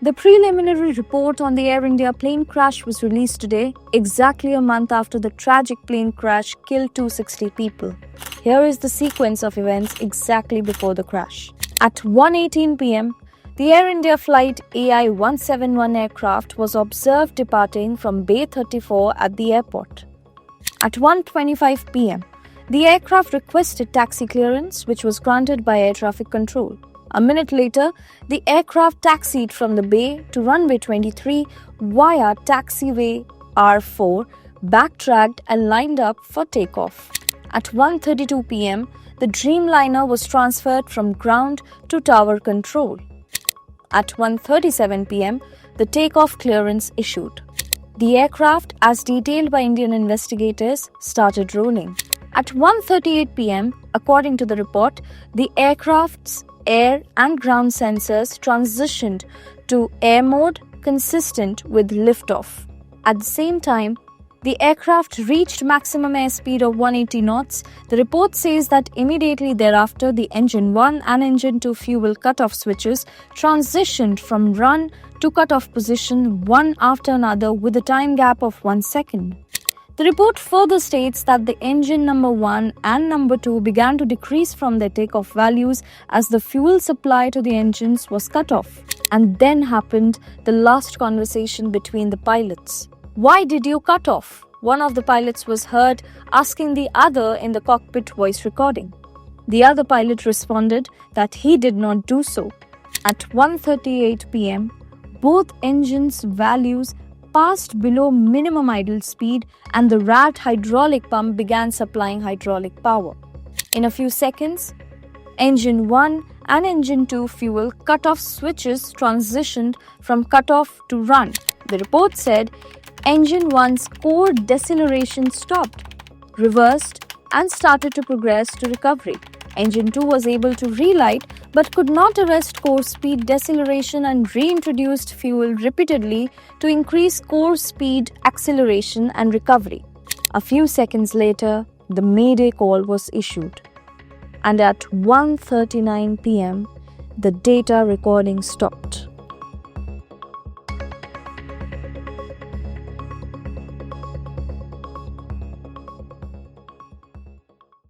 The preliminary report on the Air India plane crash was released today, exactly a month after the tragic plane crash killed 260 people. Here is the sequence of events exactly before the crash. At 1:18 p.m., the Air India flight AI-171 aircraft was observed departing from Bay 34 at the airport. At 1:25 p.m., the aircraft requested taxi clearance, which was granted by air traffic control. A minute later, the aircraft taxied from the bay to runway 23 via taxiway R4, backtracked and lined up for takeoff. At 1:32 p.m., the Dreamliner was transferred from ground to tower control. At 1:37 p.m., the takeoff clearance issued. The aircraft, as detailed by Indian investigators, started rolling. At 1:38 p.m., according to the report, the aircraft's air and ground sensors transitioned to air mode consistent with liftoff. At the same time, the aircraft reached maximum airspeed of 180 knots. The report says that immediately thereafter, the engine 1 and engine 2 fuel cutoff switches transitioned from run to cutoff position one after another with a time gap of 1 second. The report further states that the engine number 1 and number 2 began to decrease from their takeoff values as the fuel supply to the engines was cut off. And then happened the last conversation between the pilots. "Why did you cut off?" one of the pilots was heard asking the other in the cockpit voice recording. The other pilot responded that he did not do so. At 1:38 p.m., both engines' values passed below minimum idle speed and the RAT hydraulic pump began supplying hydraulic power. In a few seconds, engine 1 and engine 2 fuel cutoff switches transitioned from cutoff to run. The report said engine 1's core deceleration stopped, reversed and started to progress to recovery. Engine 2 was able to relight but could not arrest core speed deceleration and reintroduced fuel repeatedly to increase core speed acceleration and recovery. A few seconds later, the Mayday call was issued. And at 1:39 p.m., the data recording stopped.